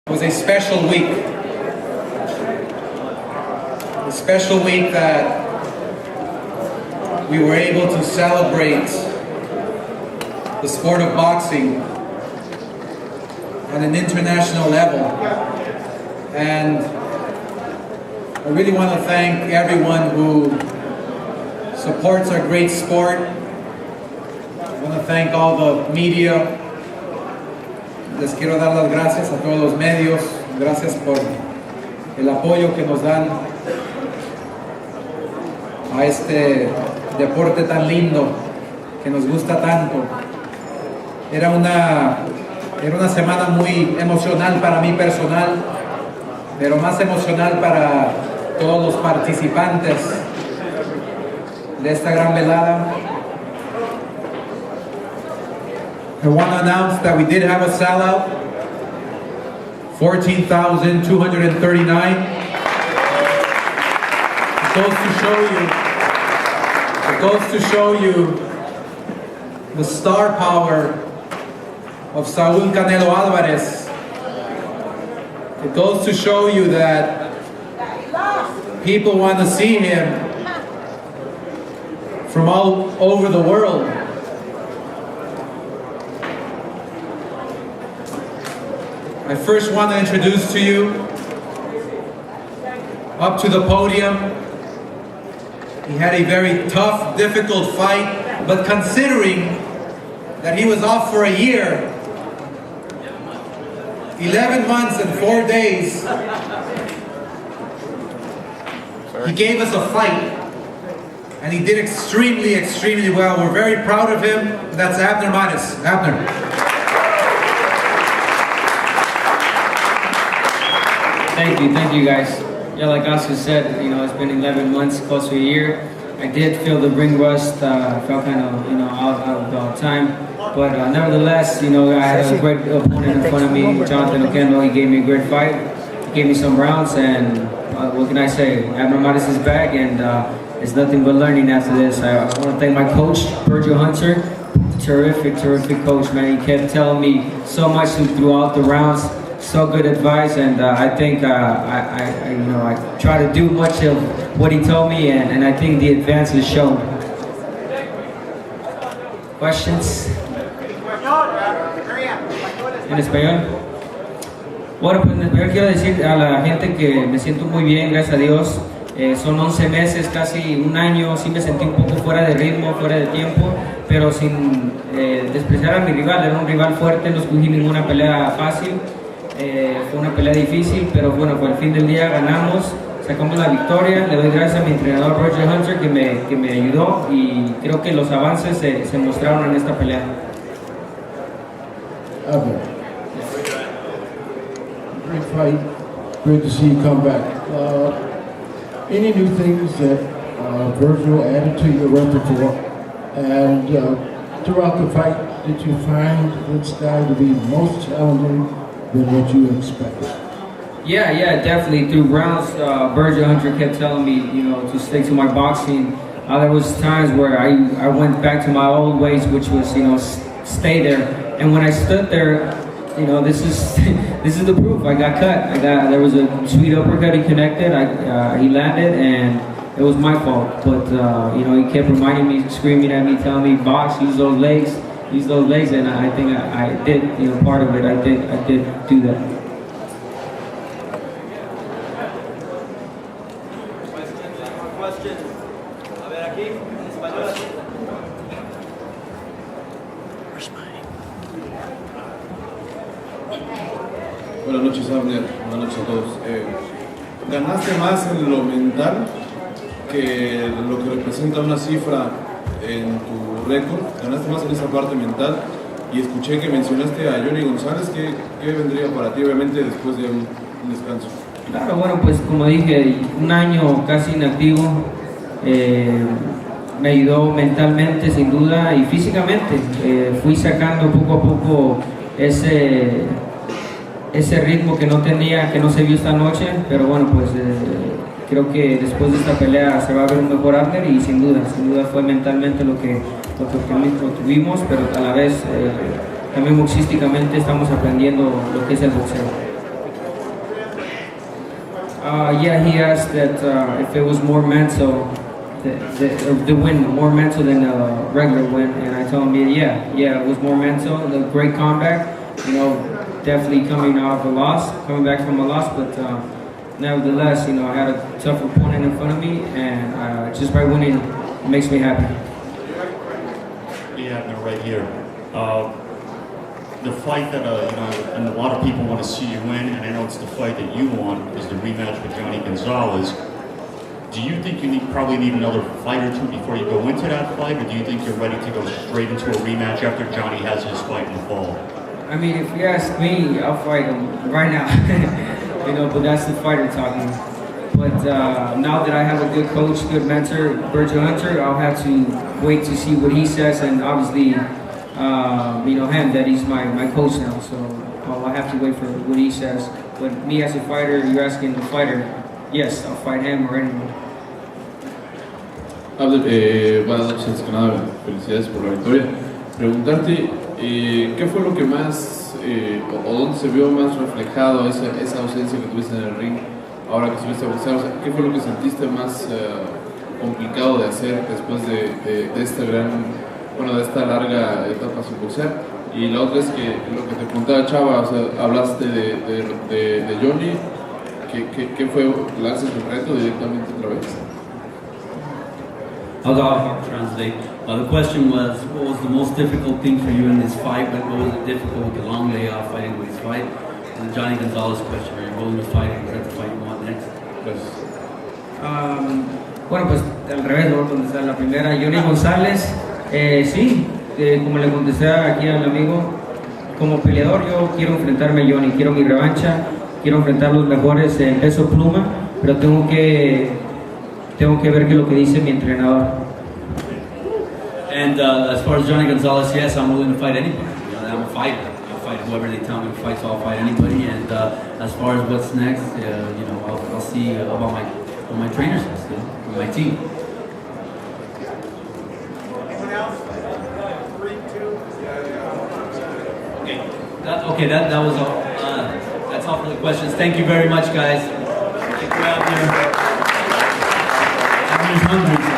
It was a special week. A special week that we were able to celebrate the sport of boxing at an international level. And I really want to thank everyone who supports our great sport. I want to thank all the media. Les quiero dar las gracias a todos los medios. Gracias por el apoyo que nos dan a este deporte tan lindo que nos gusta tanto. Era una semana muy emocional para mí personal, pero más emocional para todos los participantes de esta gran velada. I want to announce that we did have a sellout, 14,239. It goes to show you the star power of Saul Canelo Alvarez. It goes to show you that people want to see him from all over the world. I first want to introduce to you, up to the podium, he had a very tough, difficult fight, but considering that he was off for a year, 11 months and 4 days, he gave us a fight, and he did extremely, extremely well. We're very proud of him. That's Abner Mares. Abner. Thank you guys. Yeah, like Oscar said, it's been 11 months, close to a year. I did feel the ring rust, felt kind of, out of time. But nevertheless, I had a great opponent in front of me, Jonathan Oquendo. He gave me a great fight. He gave me some rounds, and what can I say? Abner Mares is back, and it's nothing but learning after this. I want to thank my coach, Virgil Hunter. Terrific coach, man. He kept telling me so much throughout the rounds. So good advice, and I think I try to do much of what he told me, and I think the advances shown. Questions? ¿En español? Bueno, pues en español quiero decir a la gente que me siento muy bien, gracias a Dios. Son 11 meses, casi un año, sí me sentí un poco fuera de ritmo, fuera de tiempo, pero sin despreciar a mi rival. Era un rival fuerte, no escogí ninguna pelea fácil. Fue una pelea difícil, pero bueno, por el fin del día ganamos, sacamos la victoria. Le doy gracias a mi entrenador Virgil Hunter que me ayudó, y creo que los avances se mostraron en esta pelea. Abner, great fight, great to see you come back. Any new things that Virgil added to your repertoire, and throughout the fight, did you find this guy to be most challenging than what you expected? Yeah, definitely. Through rounds, Virgil Hunter kept telling me, to stick to my boxing. There was times where I went back to my old ways, which was, stay there. And when I stood there, this is the proof. I got cut. There was a sweet uppercut he connected. He landed, and it was my fault. But he kept reminding me, screaming at me, telling me, box, use those legs, and I think I did, part of it. I did do that. Buenas noches, Abner. Buenas noches a todos. ¿Ganaste más en lo mental que lo que representa una cifra en tu récord? ¿Ganaste más en esa parte mental? Y escuché que mencionaste a Jhonny Gonzalez. ¿Qué vendría para ti, obviamente, después de un descanso? Claro, bueno, pues como dije, un año casi inactivo. Me ayudó mentalmente, sin duda, y físicamente. Fui sacando poco a poco ese ritmo que no tenía, que no se vio esta noche, pero bueno, pues creo que después de esta pelea se va a ver un mejor Abner, y sin duda fue mentalmente lo que tuvimos, pero a la vez también boxísticamente estamos aprendiendo lo que es el boxeo. Yeah, he asked that if it was more mental, the win more mental than a regular win, and I told him, yeah, it was more mental. The great comeback, definitely coming back from a loss, but nevertheless, I had a tough opponent in front of me, and just by winning, it makes me happy. Yeah, Abner, right here. The fight that and a lot of people want to see you win, and I know it's the fight that you won, is the rematch with Jhonny Gonzalez. Do you think you probably need another fight or two before you go into that fight, or do you think you're ready to go straight into a rematch after Jhonny has his fight in the fall? I mean, if you ask me, I'll fight him right now. But that's the fighter talking. But now that I have a good coach, good mentor, Virgil Hunter, I'll have to wait to see what he says, and obviously, him, that he's my coach now, so I'll have to wait for what he says. But me as a fighter, you're asking the fighter, yes, I'll fight him or anyone. Abner, buenas noches, que nada, felicidades por la victoria. Preguntarte, ¿qué fue lo que más, o dónde se vio más reflejado esa ausencia que tuviste en el ring ahora que estuviste a boxear? O sea, ¿qué fue lo que sentiste más complicado de hacer después de esta de esta larga etapa sin boxear? Y la otra es que lo que te preguntaba Chava, o sea, hablaste de Jhonny, ¿qué fue lanzas el reto directamente otra vez? I'll translate. The question was, what was the most difficult thing for you in this fight? What was it difficult with the long layoff fighting with this fight? And the Jhonny Gonzalez question, are you willing to fight and get the fight you want next? Bueno, pues al revés, voy a contestar la primera. Jhonny González, sí, como le contesté aquí al amigo, como peleador yo quiero enfrentarme a Jhonny, quiero mi revancha, quiero enfrentar los mejores en peso pluma, pero tengo que ver qué es lo que dice mi entrenador. And as far as Jhonny Gonzalez, yes, I'm willing to fight anybody. I'm a fighter. I'll fight whoever they tell me to fight, so I'll fight anybody. And as far as what's next, I'll see about my trainers, my team. Anyone else? 3, 2. Okay, that was all. That's all for the questions. Thank you very much, guys. Thank you out there. Abner's hungry.